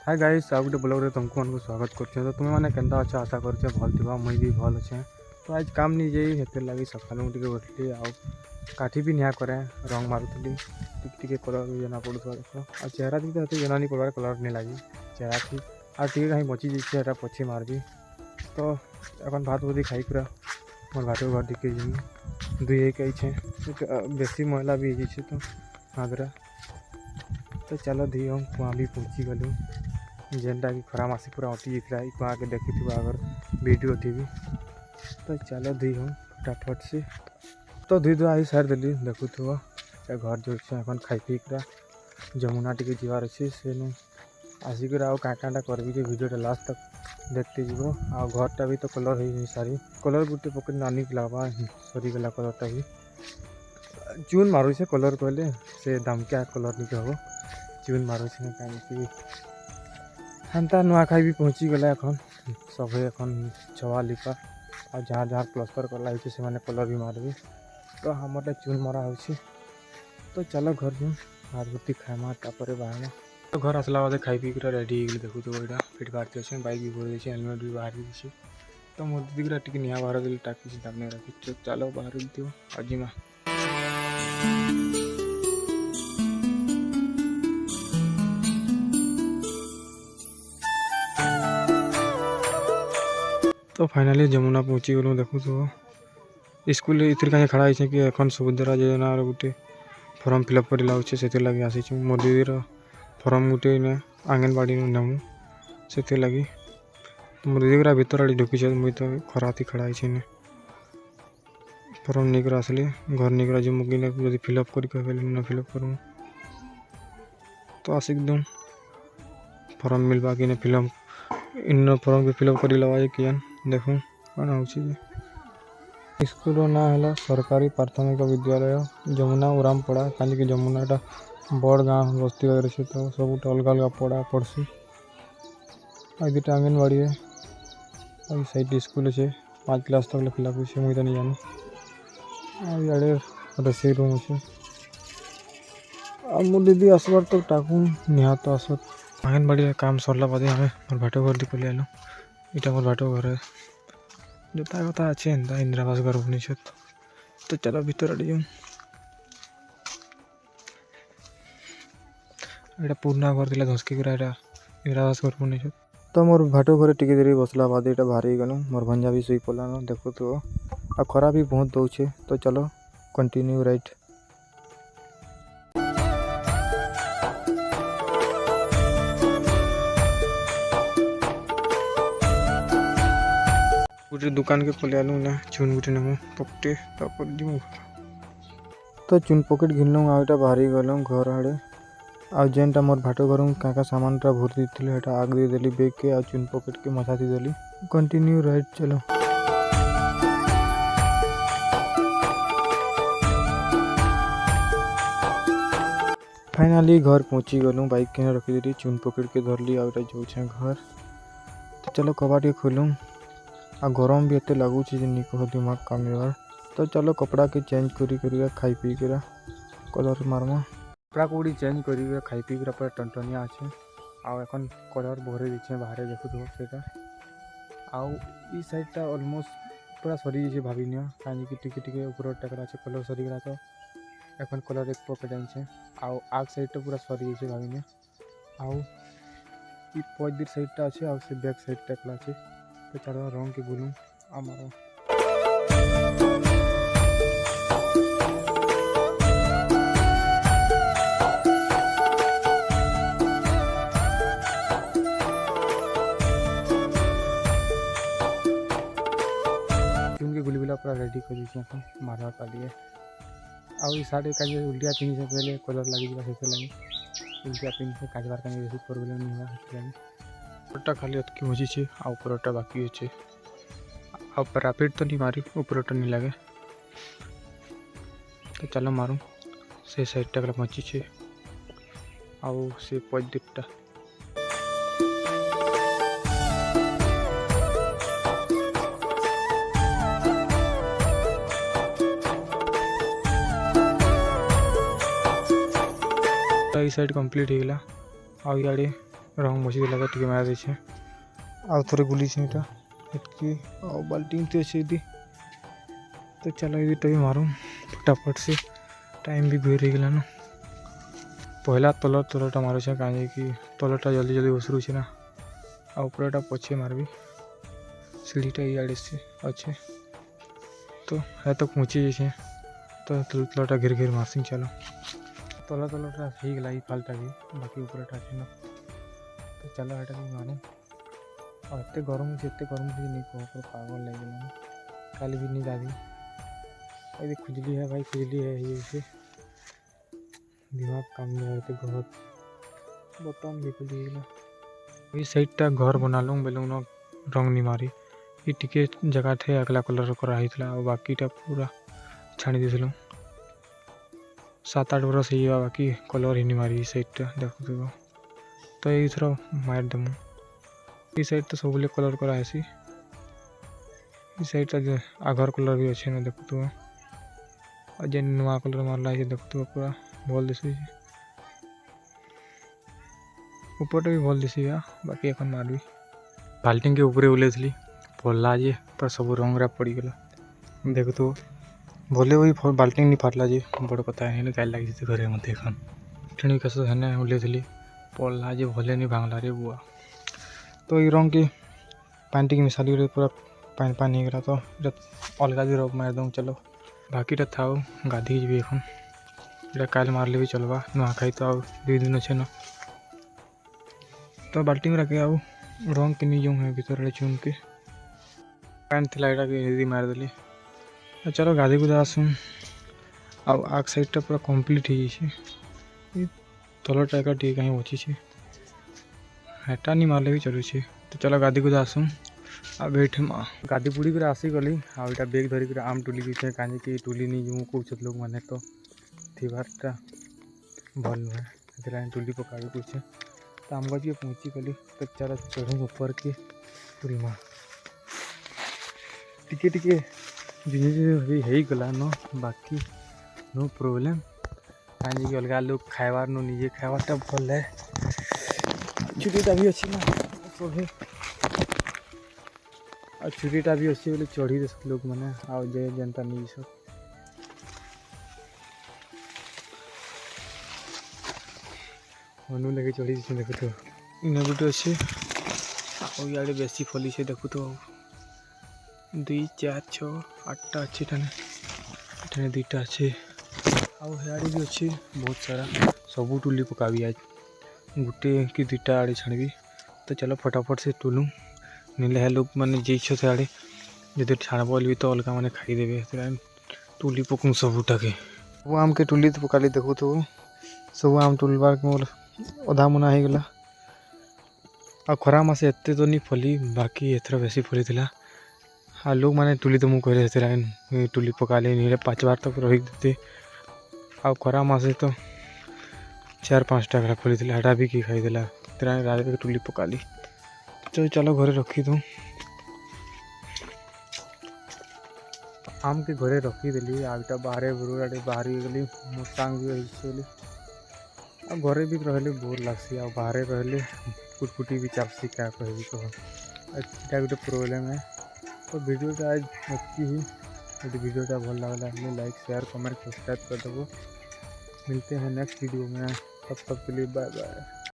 Hi guys आप गोटे blog रे तुमको मन को स्वागत करछे। तो तुम मैंने केनता अच्छे आशा करछे भल थिबा मुई भी भल अच्छे। तो आज काम नहीं जाई हेते लगी सकालू टिके उठली आ काठी भी निया करे रंग मारुतली टिके कलर जना पड़ुवा देखो आ चेहरा दी तो जना नहीं पड़वा कलर नहीं लगी चेहरा थी आ टिके कहीं बची जाइए एटा पछे मारबी। तो अपन भात बुदी खाई पूरा मोर भात घर दिखे जी दुई एक छे बेसी महिला भी जाइए तो आगरा। तो चलो दी हम वहाँ भी पहुँची गलु जेनटा कि खरा मासी पूरा अटि जाता आगे देखी थी अगर वीडियो थी। तो चलो दी हम फटाफट से तो दी दो आई सार देली देखु थो घर जो एन खाई पी पूरा जमुना टी जीवार अच्छे से आसिक काटा करबी वीडियो लास्ट तक देखते जीव आ घरटा भी तो कलर हो सारी कलर गोटे पकेट नानी लगा सरीगला कलरटा भी चून मारू से कलर कहले से दामकिया कलर नहीं हम चून मारू कहीं हेन्ता नुआखाई भी पहुँची गला एखन सभे एखन छवा लिपा आ जहाँ जहाँ प्लस्तर कला से मैंने कलर भी मारबी। तो हमारे चून मरा हो। तो चलो घर जो हाथ बुती खाएमा तापर बाहर तो घर आसला बाद खाई पी रेडी हो देखु तो यहाँ फिट बाहर अच्छे बाइक भी भर देखे हेलमेट भी बाहर देखे। तो मोर दीदी टी निया बाहर देली टाकी दामने रखी चलो बाहर दियो आजिमा। तो फाइनाली जमुना पहुँची गलु देखु तो स्कूल इतर कहीं खड़ा है कि एखन सुभद्रा योजना गोटे फॉर्म फिलअप कर लागे से लगे आसी मोर दीदीर फॉर्म गोटे आंगनबाड़ी नेमु से लगी मोर दीदी भीतर आड़ी ढुकी मुई तो खरा थी खड़ा है फॉर्म नहीं आसली घर नहीं जो मुझे फिलअप कर फिलअप करूँ तो आसिक दूँ फॉर्म मिलवा कि फिलअप इन फॉर्म के फिलअप कर लवा कियान देखूँ कौन हो स्कूल ना है सरकारी प्राथमिक विद्यालय जमुना उरामपड़ा कहीं जमुनाटा बड़ गाँव बस्ती वगैरह से तो सब अलग अलग पढ़ा पढ़सी आ दुटा आंगनबाड़ी है साइड स्कूल अच्छे 5 क्लास तक फिलअप हो मुझे तो नहीं जानी आड़े रोसे रूम अच्छे मो दीदी आसबार तो टाकून निहत आस आंगनबाड़ी काम सरला बाद हमें मोर भाटो घर दी पलि आलु इटा मोर भाटो घर है जोता कथा अच्छे एंता इंदिरावास घर भुवनेश्वर। तो चलो भीतर आड़ी जाऊँ एटा पुराना घर थी धसकी इंदिरावास घर भुवनेश्वर। तो मोर भाटो घरे टिके देरी बसला बाद यहाँ बाहर गलु मोर भंजा भी शुई पड़ान देखो तो आ खरा भी बहुत दौचे। तो चलो कंटिन्यू राइट गोटे दुकान के पलि आलू ना चून गुटे नेमु पकटे जीमु। तो चून पकेट घिनलु आटा बाहर गलु घर आड़े आ जेनटा मोर भाटो घर क्या सामान भर दी आग दे देली बेग के आ चून पकेट के मथा दी देली कंटिन्यू राइट चलो। फाइनाली घर पहुँची गलु बाइक के रखी देली चून पकेट के धरली आटा जो घर। तो चलो कबाड़ खोलूँ आ गरम भी एते लगुच नहीं कह दिमाग काम यार। तो चलो कपड़ा के चेंज कर खाई पी कर कलर मारमा कपड़ा कूड़ी चेंज कर खाई पी कर पूरा टनटनिया अच्छे आखन कलर भरे दीचे बाहर देखु से आउ साइडटा अलमोस्ट पूरा सरी जाइए भाभी नियो कहीं टिके ऊपर टाकर अच्छे कलर सरीगला। तो एखन कलर एक पकेट आनी आउ आग साइडटा पूरा सरी जाइए भाभी नियो आउ पदर साइडटा अच्छे आउ से बैक साइड टेकला अच्छे। तो चलो रंग के बोलूँ आमार चून के गुलगुला पूरा रेडी कर दीजिए मारवा पालिए आउ साढ़े का उल्टिया पिन से पहले कलर लगी से लगी उल्टिया पिन से काजबार का बेसी प्रॉब्लम नहीं हुआ ऊपरटा खाली अटकी बची ऊपरटा बाकी अच्छे रापिड तो नहीं मारी ऊपरटा नहीं लगे। तो चलो मारूँ से साइडटा गला बची आउ से पदटा साइड कंप्लीट हो गला आउ इे रंग मुझी लगा टे मार देछे आउ थोड़े गुली छेटा एटकी आउ बाल्टी तो अच्छे दी तो चलो ये तो मारूँ फटाफट से टाइम भी गुजर गला ना पहला तलटा मारू कहीं कि तलटा जल्दी जल्दी बसरू ना आ ऊपरटा पछे मारबी सीढ़ीटा इे से अच्छे तो है तो पहुँची जाए तो तलटा घेर घेर मारसी चलो तलटा हो गला फालटा भी बाकी ऊपरटा अच्छे ना तो चलो एटा भी मारूँ और एत गरम से नहीं कह पागल लगे कल भी नहीं दादी अरे खुजली है भाई खुजली है ये से दिमाग काम नहीं करते घर बटन भी खुली गला ये साइडटा घर बना लूँ बेलूँ न रंग नहीं मारी ये टिके जगह थे अगला कलर कराई और बाकीटा पूरा छाणी देलूँ 7-8 बरस हो बाकी कलर ही नहीं मारी साइडटा देखो तो ये थर मार देमु ये साइड तो सब कलर करासी ये साइडटा आगर कलर भी अच्छे ना देखो और जेन नुआ कलर मारला है देखो पूरा भल दिशे ऊपर भी भल दिशे बाकी एखन मारबी बाल्टी के ऊपर ओल्लैली पड़ला जे पूरा सब रंगरा पड़गला देख तो भले वही बाल्टी नहीं फाटला जे बड़ कथा है गाय लगी घरे मत एखन टेणी कस हेने ओल्लैली पड़ला जे भले नहीं भांगला रे बुआ तो ये रंग के पानी टी मिसाली पूरा पानी पानी होगा तो अलग भी रंग मार दूँ चलो बाकीटा था गाधी जी एखन इटा काल मारले भी चलवा नुआखाई तो आउ 2 दिन अच्छे न तो बाल्टी में रखे आउ रंग के नहीं जाऊँ है भीतर चुन के पैन थी यहाँ के मारदेली चलो गाधी गुदा आसूँ आग साइडटा पूरा कम्प्लीट हो जाए तलटा एक कहीं बची हेटा नहीं मारले भी चलू तो चलो गाधी गुदा आसूँ आ बैठ गाधी बुड़ी कर आसी गली आटा बेग धरिक आम टुली भी कहीं कि टुली नहीं जो कौन लोग मैंने तो थीबारटा भल नुहे टुली पका कौचे तो आम गज पहुँची गली तो चलो चढ़ू ऊपर के टुली मार टिके टिके जिन गला न बाकी नो प्रोब्लेम कहीं कि अलग लोग खाइबार नो निजे खाइबारटा भल है छुट्टीटा भी अच्छी ना सभी और छुट्टीटा भी अच्छी बोले चढ़ी दे लोग मैंने आओ जे जनता नहीं सब मनु लगे चढ़ी देखो तो इन गुटे अच्छे आड़े बेसी फली से देखो तो 2 4 6 8टा अच्छे ठाने 2टा अच्छे आड़े भी अच्छे बहुत सारा सबू टुली पकाबी आज गुटे कि 2टा आड़े छाड़बी तो चलो फटाफट से टुलूँ नीले है लोग मैंने जे इच्छा से आड़े जब छाड़ब भी तो अलग मैंने खाईदेवे टुली पकूँ सबूटा के वो आम के टुली तो पकाली देखो तो सब आम टुलबार के मोर अधा मुना हो गला आ खरा मासे एते तो नहीं फली बाकी एथर बेसी फली थिला आ लोग माने टुली तो मुझे कह रहे टुली पकाले नहीं 5 बार तक रही देते आ खरा मासे तो 4-5 टा फली थिला हटा भी की खाई देला तेरा रात के टुली पकाली तो चलो घरे रखी दूँ आम के घरे रखी देली आगटा बाहर बुरुआटे बाहर गली मोटांग भी रही आ घरे भी रहले बोर लगसी आ बाहर रहले कुटकुटी भी चलसी क्या कहबी कह गोटे प्रोब्लेम है तो वीडियोटा आज अच्छी ही यदि वीडियोटा भल लगला लाइक शेयर कमेंट सब्सक्राइब कर देवो मिलते हैं नेक्स्ट वीडियो में तब तक के लिए बाय बाय।